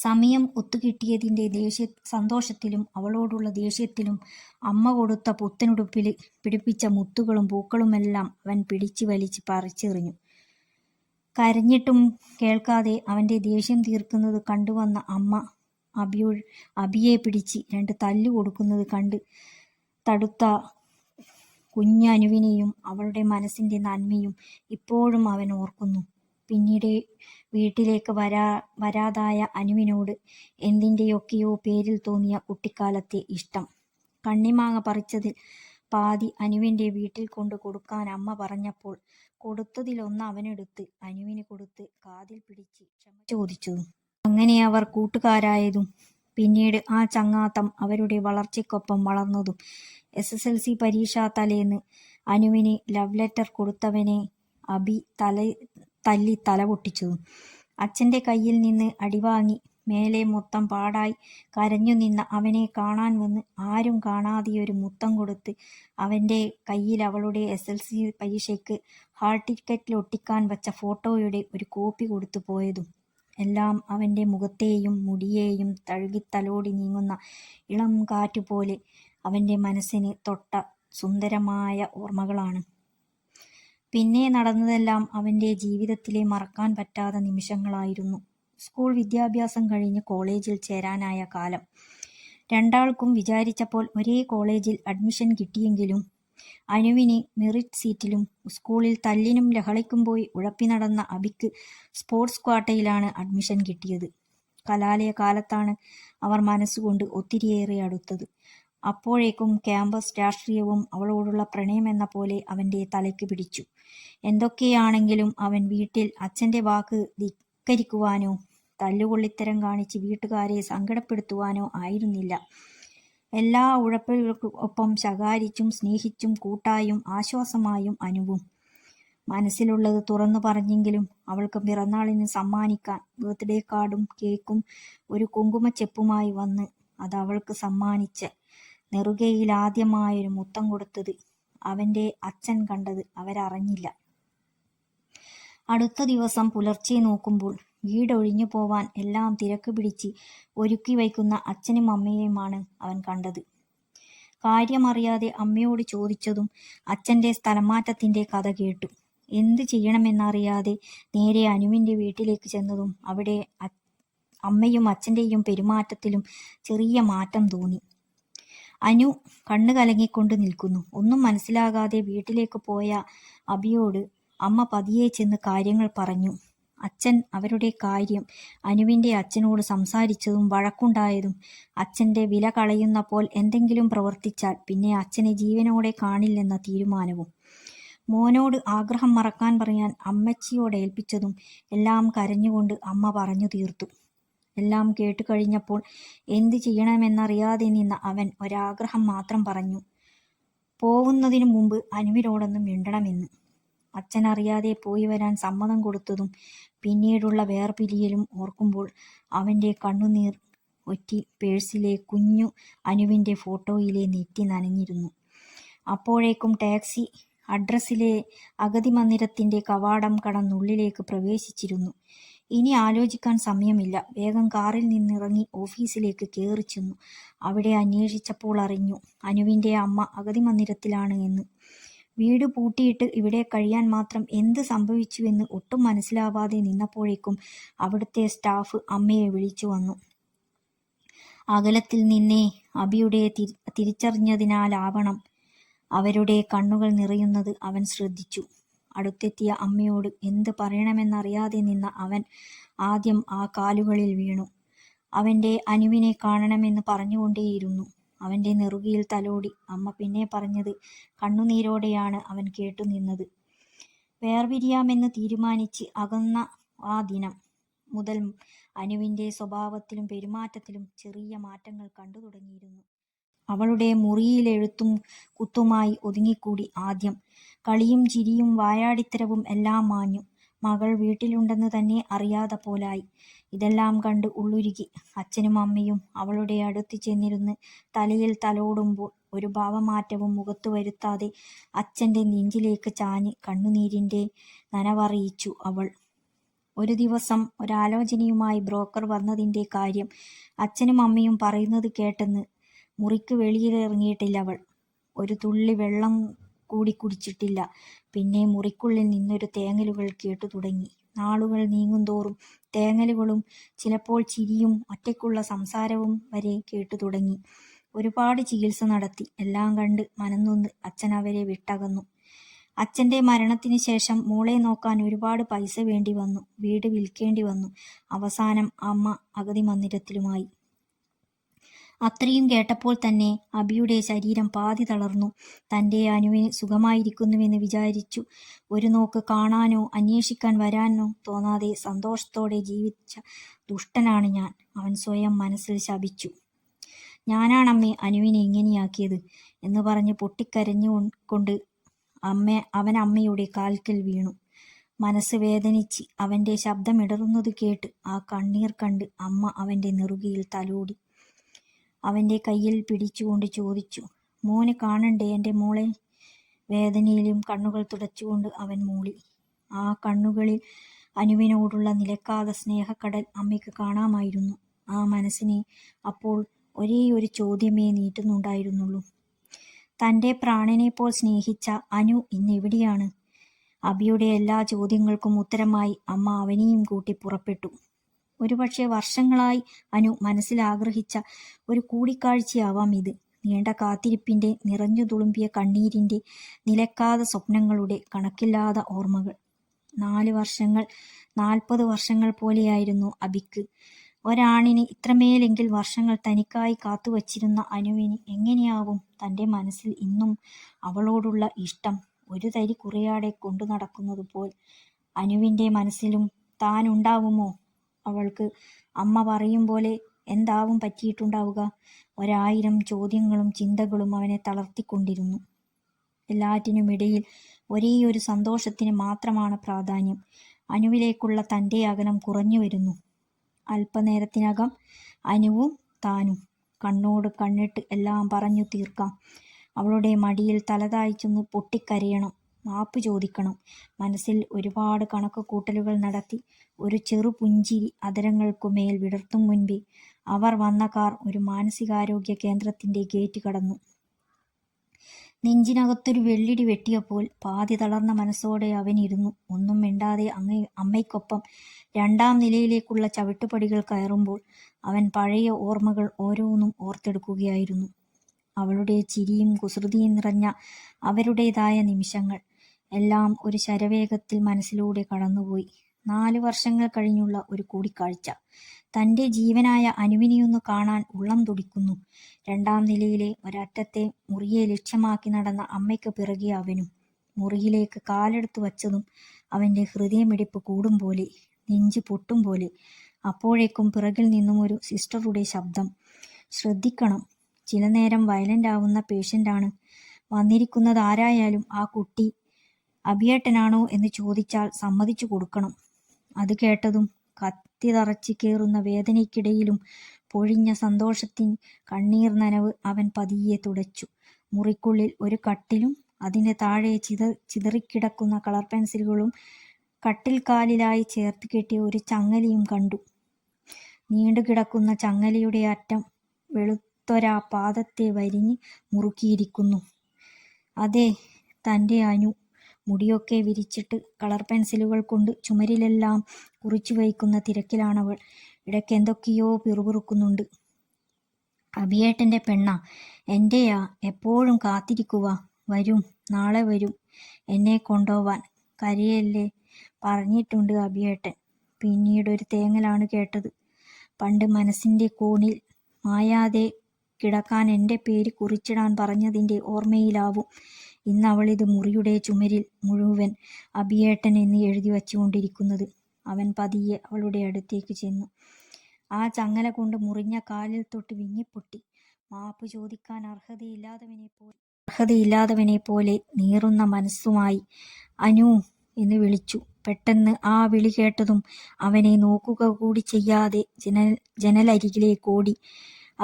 സമയം ഒത്തുകിട്ടിയതിൻ്റെ സന്തോഷത്തിലും അവളോടുള്ള ദേഷ്യത്തിലും അമ്മ കൊടുത്ത പുത്തനുടുപ്പിൽ പിടിപ്പിച്ച മുത്തുകളും പൂക്കളുമെല്ലാം അവൻ പിടിച്ച് വലിച്ച് പറിച്ചെറിഞ്ഞു. കരഞ്ഞിട്ടും കേൾക്കാതെ അവൻ്റെ ദേഷ്യം തീർക്കുന്നത് കണ്ടുവന്ന അമ്മ അബിയെ പിടിച്ച് 2 തല്ലു കൊടുക്കുന്നത് കണ്ട് തടുത്ത കുഞ്ഞനുവിനെയും അവളുടെ മനസ്സിൻ്റെ നന്മയും ഇപ്പോഴും അവൻ ഓർക്കുന്നു. പിന്നീട് വീട്ടിലേക്ക് വരാതായ അനുവിനോട് എന്തിൻ്റെയൊക്കെയോ പേരിൽ തോന്നിയ കുട്ടിക്കാലത്തെ ഇഷ്ടം. കണ്ണിമാങ്ങ പറിച്ചതിൽ പാതി അനുവിൻ്റെ വീട്ടിൽ കൊണ്ട് കൊടുക്കാൻ അമ്മ പറഞ്ഞപ്പോൾ കൊടുത്തതിലൊന്ന് അവനെടുത്ത് അനുവിന് കൊടുത്ത് കാതിൽ പിടിച്ച് ക്ഷമ ചോദിച്ചതും അങ്ങനെ അവർ കൂട്ടുകാരായതും പിന്നീട് ആ ചങ്ങാത്തം അവരുടെ വളർച്ചയ്ക്കൊപ്പം വളർന്നതും SSLC പരീക്ഷാ തലേന്ന് അനുവിന് ലവ് ലെറ്റർ കൊടുത്തവനെ അബി തല്ലി തല പൊട്ടിച്ചതും അച്ഛൻ്റെ കയ്യിൽ നിന്ന് അടിവാങ്ങി മേലെ മൊത്തം പാടായി കരഞ്ഞു നിന്ന അവനെ കാണാൻ വന്ന് ആരും കാണാതെയൊരു മുത്തം കൊടുത്ത് അവൻ്റെ കയ്യിൽ അവളുടെ SSLC പരീക്ഷയ്ക്ക് ഹാൾ ടിക്കറ്റിൽ ഒട്ടിക്കാൻ വച്ച ഫോട്ടോയുടെ ഒരു കോപ്പി കൊടുത്തു പോയതും എല്ലാം അവൻ്റെ മുഖത്തെയും മുടിയെയും തഴുകിത്തലോടി നീങ്ങുന്ന ഇളം കാറ്റുപോലെ അവൻ്റെ മനസ്സിന് തൊട്ട സുന്ദരമായ ഓർമ്മകളാണ്. പിന്നെ നടന്നതെല്ലാം അവൻ്റെ ജീവിതത്തിലെ മറക്കാൻ പറ്റാത്ത നിമിഷങ്ങളായിരുന്നു. സ്കൂൾ വിദ്യാഭ്യാസം കഴിഞ്ഞ് കോളേജിൽ ചേരാനായ കാലം. രണ്ടാൾക്കും വിചാരിച്ചപ്പോൾ ഒരേ കോളേജിൽ അഡ്മിഷൻ കിട്ടിയെങ്കിലും അനുവിന് മെറിറ്റ് സീറ്റിലും സ്കൂളിൽ തല്ലിനും ലഹളയ്ക്കും പോയി ഉഴപ്പി നടന്ന അബിക്ക് സ്പോർട്സ് ക്വാട്ടയിലാണ് അഡ്മിഷൻ കിട്ടിയത്. കലാലയ കാലത്താണ് അവർ മനസ്സുകൊണ്ട് ഒത്തിരിയേറെ അടുത്തത്. അപ്പോഴേക്കും ക്യാമ്പസ് രാഷ്ട്രീയവും അവളോടുള്ള പ്രണയമെന്ന പോലെ അവൻ്റെ തലയ്ക്ക് പിടിച്ചു. എന്തൊക്കെയാണെങ്കിലും അവൻ വീട്ടിൽ അച്ഛൻ്റെ വാക്ക് ധിക്കരിക്കുവാനോ തല്ലുകൊള്ളിത്തരം കാണിച്ച് വീട്ടുകാരെ സങ്കടപ്പെടുത്തുവാനോ ആയിരുന്നില്ല. എല്ലാ ഉഴപ്പുകൾക്കൊപ്പം ശകാരിച്ചും സ്നേഹിച്ചും കൂട്ടായും ആശ്വാസമായും അനുവും. മനസ്സിലുള്ളത് തുറന്നു പറഞ്ഞെങ്കിലും അവൾക്ക് പിറന്നാളിന് സമ്മാനിക്കാൻ ബർത്ത്ഡേ കാർഡും കേക്കും ഒരു കുങ്കുമച്ചെപ്പുമായി വന്ന് അതവൾക്ക് സമ്മാനിച്ച് നെറുകയിൽ ആദ്യമായൊരു മുത്തം കൊടുത്തത് അവൻ്റെ അച്ഛൻ കണ്ടത് അവരറിഞ്ഞില്ല. അടുത്ത ദിവസം പുലർച്ചെ നോക്കുമ്പോൾ വീടൊഴിഞ്ഞു പോവാൻ എല്ലാം തിരക്ക് പിടിച്ച് ഒരുക്കി വയ്ക്കുന്ന അച്ഛനും അമ്മയെയുമാണ് അവൻ കണ്ടത്. കാര്യമറിയാതെ അമ്മയോട് ചോദിച്ചതും അച്ഛൻ്റെ സ്ഥലമാറ്റത്തിൻ്റെ കഥ കേട്ടു. എന്ത് ചെയ്യണമെന്നറിയാതെ നേരെ അനുവിൻ്റെ വീട്ടിലേക്ക് ചെന്നതും അവിടെ അമ്മയും അച്ഛൻ്റെയും പെരുമാറ്റത്തിലും ചെറിയ മാറ്റം തോന്നി. അനു കണ്ണു കലങ്ങിക്കൊണ്ട് നിൽക്കുന്നു. ഒന്നും മനസ്സിലാകാതെ വീട്ടിലേക്ക് പോയ അബിയോട് അമ്മ പതിയെ ചെന്ന് കാര്യങ്ങൾ പറഞ്ഞു. അച്ഛൻ അവരുടെ കാര്യം അനുവിൻ്റെ അച്ഛനോട് സംസാരിച്ചതും വഴക്കുണ്ടായതും അച്ഛൻ്റെ വില കളയുന്നപ്പോൾ എന്തെങ്കിലും പ്രവർത്തിച്ചാൽ പിന്നെ അച്ഛനെ ജീവനോടെ കാണില്ലെന്ന തീരുമാനവും മോനോട് ആഗ്രഹം മറക്കാൻ പറയാൻ അമ്മച്ചിയോട് ഏൽപ്പിച്ചതും എല്ലാം കരഞ്ഞുകൊണ്ട് അമ്മ പറഞ്ഞു തീർത്തു. എല്ലാം കേട്ടു കഴിഞ്ഞപ്പോൾ എന്ത് ചെയ്യണമെന്നറിയാതെ നിന്ന അവൻ ഒരാഗ്രഹം മാത്രം പറഞ്ഞു. പോവുന്നതിനു മുമ്പ് അനുവിനോടൊന്നും മിണ്ടണമെന്ന്. അച്ഛൻ അറിയാതെ പോയി വരാൻ സമ്മതം കൊടുത്തതും പിന്നീടുള്ള വേർപിരിയലും ഓർക്കുമ്പോൾ അവൻ്റെ കണ്ണുനീർ ഒറ്റി പേഴ്സിലെ കുഞ്ഞു അനുവിൻ്റെ ഫോട്ടോയിലെ നെറ്റി നനഞ്ഞിരുന്നു. അപ്പോഴേക്കും ടാക്സി അഡ്രസ്സിലെ അഗതി മന്ദിരത്തിൻ്റെ കവാടം കടന്നുള്ളിലേക്ക് പ്രവേശിച്ചിരുന്നു. ഇനി ആലോചിക്കാൻ സമയമില്ല. വേഗം കാറിൽ നിന്നിറങ്ങി ഓഫീസിലേക്ക് കയറി ചെന്നു. അവിടെ അന്വേഷിച്ചപ്പോൾ അറിഞ്ഞു അനുവിൻ്റെ അമ്മ അഗതി മന്ദിരത്തിലാണ് എന്ന്. വീട് പൂട്ടിയിട്ട് ഇവിടെ കഴിയാൻ മാത്രം എന്ത് സംഭവിച്ചുവെന്ന് ഒട്ടും മനസ്സിലാവാതെ നിന്നപ്പോഴേക്കും അവിടുത്തെ സ്റ്റാഫ് അമ്മയെ വിളിച്ചു വന്നു. അകലത്തിൽ നിന്നേ അബിയുടെ തിരിച്ചറിഞ്ഞതിനാലാവണം അവരുടെ കണ്ണുകൾ നിറയുന്നത് അവൻ ശ്രദ്ധിച്ചു. അടുത്തെത്തിയ അമ്മയോട് എന്ത് പറയണമെന്നറിയാതെ നിന്ന അവൻ ആദ്യം ആ കാലുകളിൽ വീണു. അവൻ്റെ അനുവിനെ കാണണമെന്ന് പറഞ്ഞുകൊണ്ടേയിരുന്നു. അവൻ്റെ നെറുകയിൽ തലോടി. അമ്മ പിന്നെ പറഞ്ഞത് കണ്ണുനീരോടെയാണ് അവൻ കേട്ടുനിന്നത്. വേർപിരിയാമെന്ന് തീരുമാനിച്ച് അകന്ന ആ ദിനം മുതൽ അനുവിൻ്റെ സ്വഭാവത്തിലും പെരുമാറ്റത്തിലും ചെറിയ മാറ്റങ്ങൾ കണ്ടു തുടങ്ങിയിരുന്നു. അവളുടെ മുറിയിലെഴുത്തും കുത്തുമായി ഒതുങ്ങിക്കൂടി. ആദ്യം കളിയും ചിരിയും വായാടിത്തരവും എല്ലാം മാഞ്ഞു. മകൾ വീട്ടിലുണ്ടെന്ന് തന്നെ അറിയാതെ പോലായി. ഇതെല്ലാം കണ്ട് ഉള്ളുരുകി. അച്ഛനും അമ്മയും അവളുടെ അടുത്ത് ചെന്നിരുന്ന് തലയിൽ തലോടുമ്പോൾ ഒരു ഭാവമാറ്റവും മുഖത്തു വരുത്താതെ അച്ഛൻ്റെ നെഞ്ചിലേക്ക് ചാഞ്ഞ് കണ്ണുനീരിൻ്റെ നനവറിയിച്ചു അവൾ. ഒരു ദിവസം ഒരാലോചനയുമായി ബ്രോക്കർ വന്നതിൻ്റെ കാര്യം അച്ഛനും അമ്മയും പറയുന്നത് കേട്ടെന്ന് മുറിക്ക് വെളിയിലിറങ്ങിയിട്ടില്ല അവൾ. ഒരു തുള്ളി വെള്ളം കൂടി കുടിച്ചിട്ടില്ല. പിന്നെ മുറിക്കുള്ളിൽ നിന്നൊരു തേങ്ങലുകൾ കേട്ടു തുടങ്ങി. നാളുകൾ നീങ്ങുന്തോറും തേങ്ങലുകളും ചിലപ്പോൾ ചിരിയും ഒറ്റയ്ക്കുള്ള സംസാരവും വരെ കേട്ടു തുടങ്ങി. ഒരുപാട് ചികിത്സ നടത്തി. എല്ലാം കണ്ട് മനംനൊന്ത് അച്ഛൻ അവരെ വിട്ടകന്നു. അച്ഛൻ്റെ മരണത്തിന് ശേഷം മോളെ നോക്കാൻ ഒരുപാട് പൈസ വേണ്ടി വന്നു. വീട് വിൽക്കേണ്ടി വന്നു. അവസാനം അമ്മ അഗതി മന്ദിരത്തിലുമായി. അത്രയും കേട്ടപ്പോൾ തന്നെ അബിയുടെ ശരീരം പാതി തളർന്നു. തൻ്റെ അനുവിന് സുഖമായിരിക്കുന്നുവെന്ന് വിചാരിച്ചു ഒരു നോക്ക് കാണാനോ അന്വേഷിക്കാൻ വരാനോ തോന്നാതെ സന്തോഷത്തോടെ ജീവിച്ച ദുഷ്ടനാണ് ഞാൻ, അവൻ സ്വയം മനസ്സിൽ ശപിച്ചു. ഞാനാണമ്മേ അനുവിനെ ഇങ്ങനെയാക്കിയത് എന്ന് പറഞ്ഞ് പൊട്ടിക്കരഞ്ഞുകൊണ്ട് അവൻ അമ്മയുടെ കാൽക്കൽ വീണു. മനസ്സ് വേദനിച്ച് അവൻ്റെ ശബ്ദമിടറുന്നത് കേട്ട് ആ കണ്ണീർ കണ്ട് അമ്മ അവൻ്റെ നെറുകയിൽ തലോടി. അവൻ്റെ കയ്യിൽ പിടിച്ചുകൊണ്ട് ചോദിച്ചു, മോന് കാണണ്ടേ എൻ്റെ മോളെ? വേദനയിലും കണ്ണുകൾ തുടച്ചുകൊണ്ട് അവൻ മൂളി. ആ കണ്ണുകളിൽ അനുവിനോടുള്ള നിലക്കാത്ത സ്നേഹക്കടൽ അമ്മയ്ക്ക് കാണാമായിരുന്നു. ആ മനസ്സിനെ അപ്പോൾ ഒരേ ഒരു ചോദ്യമേ നീട്ടുന്നുണ്ടായിരുന്നുള്ളൂ. തൻ്റെ പ്രാണനെപ്പോൾ സ്നേഹിച്ച അനു ഇന്ന് എവിടെയാണ്? അബിയുടെ എല്ലാ ചോദ്യങ്ങൾക്കും ഉത്തരമായി അമ്മ അവനെയും കൂട്ടി പുറപ്പെട്ടു. ഒരുപക്ഷെ വർഷങ്ങളായി അനു മനസ്സിൽ ആഗ്രഹിച്ച ഒരു കൂടിക്കാഴ്ചയാവാം ഇത്. നീണ്ട കാത്തിരിപ്പിൻ്റെ, നിറഞ്ഞു തുളുമ്പിയ കണ്ണീരിൻ്റെ, നിലക്കാതെ സ്വപ്നങ്ങളുടെ കണക്കില്ലാത്ത ഓർമ്മകൾ. 4 വർഷങ്ങൾ 40 വർഷങ്ങൾ പോലെയായിരുന്നു അബിക്ക്. ഒരാണിന് ഇത്രമേലെങ്കിൽ വർഷങ്ങൾ തനിക്കായി കാത്തുവച്ചിരുന്ന അനുവിന് എങ്ങനെയാവും തൻ്റെ മനസ്സിൽ ഇന്നും അവളോടുള്ള ഇഷ്ടം ഒരു തരി കുറയാതെ കൊണ്ടു നടക്കുന്നതുപോൽ? അനുവിൻ്റെ മനസ്സിലും താനുണ്ടാവുമോ? അവൾക്ക് അമ്മ പറയും പോലെ എന്താവും പറ്റിയിട്ടുണ്ടാവുക? 1000 ചോദ്യങ്ങളും ചിന്തകളും അവനെ തളർത്തിക്കൊണ്ടിരുന്നു. എല്ലാറ്റിനുമിടയിൽ ഒരേയൊരു സന്തോഷത്തിന് മാത്രമാണ് പ്രാധാന്യം. അനുവിലേക്കുള്ള തൻ്റെ അകലം കുറഞ്ഞു വരുന്നു. അല്പനേരത്തിനകം അനുവും താനും കണ്ണോട് കണ്ണിട്ട് എല്ലാം പറഞ്ഞു തീർക്കാം. അവളുടെ മടിയിൽ തലതാഴ്ചൊന്ന് പൊട്ടിക്കരയണം, മാപ്പ് ചോദിക്കണം. മനസ്സിൽ ഒരുപാട് കണക്കുകൂട്ടലുകൾ നടത്തി ഒരു ചെറു പുഞ്ചിരി അധരങ്ങൾക്കുമേൽ വിടർത്തും മുൻപേ അവർ വന്ന കാർ ഒരു മാനസികാരോഗ്യ കേന്ദ്രത്തിൻ്റെ ഗേറ്റ് കടന്നു. നെഞ്ചിനകത്തൊരു വെള്ളിടി വെട്ടിയപ്പോൾ പാതി തളർന്ന മനസ്സോടെ അവനിരുന്നു. ഒന്നും മിണ്ടാതെ അമ്മയ്ക്കൊപ്പം 2ാം നിലയിലേക്കുള്ള ചവിട്ടുപടികൾ കയറുമ്പോൾ അവൻ പഴയ ഓർമ്മകൾ ഓരോന്നും ഓർത്തെടുക്കുകയായിരുന്നു. അവളുടെ ചിരിയും കുസൃതിയും നിറഞ്ഞ അവരുടേതായ നിമിഷങ്ങൾ എല്ലാം ഒരു ശരവേഗത്തിൽ മനസ്സിലൂടെ കടന്നുപോയി. 4 വർഷങ്ങൾ കഴിഞ്ഞുള്ള ഒരു കൂടിക്കാഴ്ച. തൻ്റെ ജീവനായ അനുവിനെയൊന്ന് കാണാൻ ഉള്ളം തുടിക്കുന്നു. 2ാം നിലയിലെ ഒരറ്റത്തെ മുറിയെ ലക്ഷ്യമാക്കി നടന്ന അമ്മയ്ക്ക് പിറകെ അവനും. മുറിയിലേക്ക് കാലെടുത്തു വച്ചതും അവൻ്റെ ഹൃദയമിടിപ്പ് കൂടും പോലെ, നെഞ്ച് പൊട്ടും പോലെ. അപ്പോഴേക്കും പിറകിൽ നിന്നും ഒരു സിസ്റ്ററുടെ ശബ്ദം, ശ്രദ്ധിക്കണം, ചില നേരം വയലൻ്റ് ആവുന്ന പേഷ്യൻ്റാണ്. വന്നിരിക്കുന്നത് ആരായാലും ആ കുട്ടി അബിയേട്ടനാണോ എന്ന് ചോദിച്ചാൽ സമ്മതിച്ചു കൊടുക്കണം. അത് കേട്ടതും കത്തി തറച്ച് കയറുന്ന വേദനയ്ക്കിടയിലും പൊഴിഞ്ഞ സന്തോഷത്തിൻ കണ്ണീർ നനവ് അവൻ പതിയെ തുടച്ചു. മുറിക്കുള്ളിൽ ഒരു കട്ടിലും അതിൻ്റെ താഴെ ചിതറിക്കിടക്കുന്ന കളർ പെൻസിലുകളും കട്ടിൽ കാലിലായി ചേർത്ത് കെട്ടിയ ഒരു ചങ്ങലയും കണ്ടു. നീണ്ടുകിടക്കുന്ന ചങ്ങലയുടെ അറ്റം വെളുത്തൊരാ പാദത്തെ വരിഞ്ഞ് മുറുക്കിയിരിക്കുന്നു. അതെ, തൻ്റെ അനു. മുടിയൊക്കെ വിരിച്ചിട്ട് കളർ പെൻസിലുകൾ കൊണ്ട് ചുമരിലെല്ലാം കുറിച്ചു വയ്ക്കുന്ന തിരക്കിലാണവൾ. ഇടയ്ക്ക് എന്തൊക്കെയോ പിറുപിറുക്കുന്നുണ്ട്. അബിയേട്ടൻ്റെ പെണ്ണാ, എൻ്റെയാ, എപ്പോഴും കാത്തിരിക്കുക. വരും, നാളെ വരും എന്നെ കൊണ്ടുപോവാൻ. കരയല്ലേ, പറഞ്ഞിട്ടുണ്ട് അബിയേട്ടൻ. പിന്നീടൊരു തേങ്ങലാണ് കേട്ടത്. പണ്ട് മനസ്സിൻ്റെ കോണിൽ മായാതെ കിടക്കാൻ എൻ്റെ പേര് കുറിച്ചിടാൻ പറഞ്ഞതിൻ്റെ ഓർമ്മയിലാവും ഇന്നവളിത് മുറിയുടെ ചുമരിൽ മുഴുവൻ അബിയേട്ടൻ എന്ന് എഴുതി വച്ചുകൊണ്ടിരിക്കുന്നത്. അവൻ പതിയെ അവളുടെ അടുത്തേക്ക് ചെന്നു. ആ ചങ്ങല കൊണ്ട് മുറിഞ്ഞ കാലിൽ തൊട്ട് വിങ്ങിപ്പൊട്ടി. മാപ്പ് ചോദിക്കാൻ അർഹതയില്ലാത്തവനെ പോലെ നീറുന്ന മനസ്സുമായി അനു എന്ന് വിളിച്ചു. പെട്ടെന്ന് ആ വിളി കേട്ടതും അവനെ നോക്കുക കൂടി ചെയ്യാതെ ജനലരികിലേക്ക് ഓടി.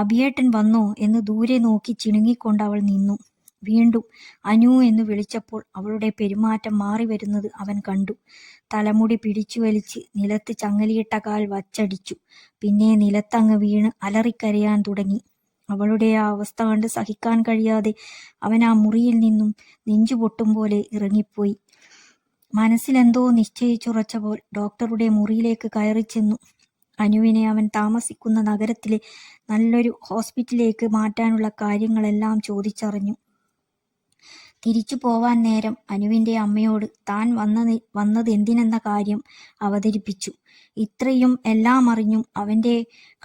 അബിയേട്ടൻ വന്നോ എന്ന് ദൂരെ നോക്കി ചിണുങ്ങിക്കൊണ്ട് അവൾ നിന്നു. വീണ്ടും അനു എന്ന് വിളിച്ചപ്പോൾ അവളുടെ പെരുമാറ്റം മാറി വരുന്നത് അവൻ കണ്ടു. തലമുടി പിടിച്ചു വലിച്ച് നിലത്ത് ചങ്ങലയിട്ട കാൽ വച്ചടിച്ചു. പിന്നെ നിലത്തങ്ങ് വീണ് അലറിക്കരയാൻ തുടങ്ങി. അവളുടെ ആ അവസ്ഥ കണ്ട് സഹിക്കാൻ കഴിയാതെ അവൻ ആ മുറിയിൽ നിന്നും നെഞ്ചുപൊട്ടും പോലെ ഇറങ്ങിപ്പോയി. മനസ്സിലെന്തോ നിശ്ചയിച്ചുറച്ചപ്പോൾ ഡോക്ടറുടെ മുറിയിലേക്ക് കയറിച്ചെന്നു. അനുവിനെ അവൻ താമസിക്കുന്ന നഗരത്തിലെ നല്ലൊരു ഹോസ്പിറ്റലിലേക്ക് മാറ്റാനുള്ള കാര്യങ്ങളെല്ലാം ചോദിച്ചറിഞ്ഞു. തിരിച്ചു പോവാൻ നേരം അനുവിൻ്റെ അമ്മയോട് താൻ വന്നത് എന്തിനെന്ന കാര്യം അവതരിപ്പിച്ചു. ഇത്രയും എല്ലാം അറിഞ്ഞും അവൻ്റെ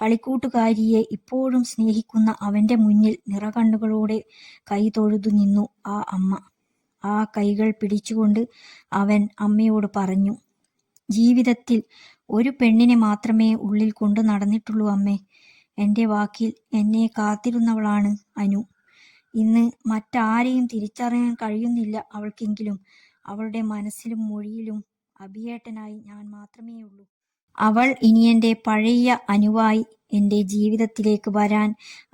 കളിക്കൂട്ടുകാരിയെ ഇപ്പോഴും സ്നേഹിക്കുന്ന അവൻ്റെ മുന്നിൽ നിറകണ്ണുകളോടെ കൈ തൊഴുതു നിന്നു ആ അമ്മ. ആ കൈകൾ പിടിച്ചുകൊണ്ട് അവൻ അമ്മയോട് പറഞ്ഞു, ജീവിതത്തിൽ ഒരു പെണ്ണിനെ മാത്രമേ ഉള്ളിൽ കൊണ്ടു നടന്നിട്ടുള്ളൂ അമ്മേ. എൻ്റെ വാക്കിൽ എന്നെ കാത്തിരുന്നവളാണ് അനു. ഇന്ന് മറ്റാരെയും തിരിച്ചറിയാൻ കഴിയുന്നില്ല അവൾക്കെങ്കിലും അവളുടെ മനസ്സിലും മൊഴിയിലും അഭിയേട്ടനായി ഞാൻ മാത്രമേ ഉള്ളൂ. അവൾ ഇനി എൻ്റെ പഴയ അനുവായി എൻ്റെ ജീവിതത്തിലേക്ക് വരാൻ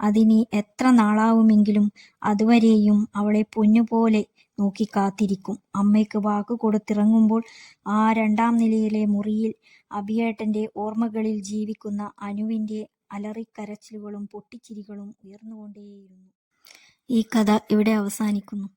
അതിനി എത്ര നാളാവുമെങ്കിലും അതുവരെയും അവളെ പൊന്നുപോലെ നോക്കി കാത്തിരിക്കും. അമ്മയ്ക്ക് വാക്ക് കൊടുത്തിറങ്ങുമ്പോൾ ആ 2ാം നിലയിലെ മുറിയിൽ അഭിയേട്ടൻ്റെ ഓർമ്മകളിൽ ജീവിക്കുന്ന അനുവിൻ്റെ അലറിക്കരച്ചിലുകളും പൊട്ടിച്ചിരികളും ഉയർന്നുകൊണ്ടേയിരുന്നു. ഈ കഥ ഇവിടെ അവസാനിക്കുന്നു.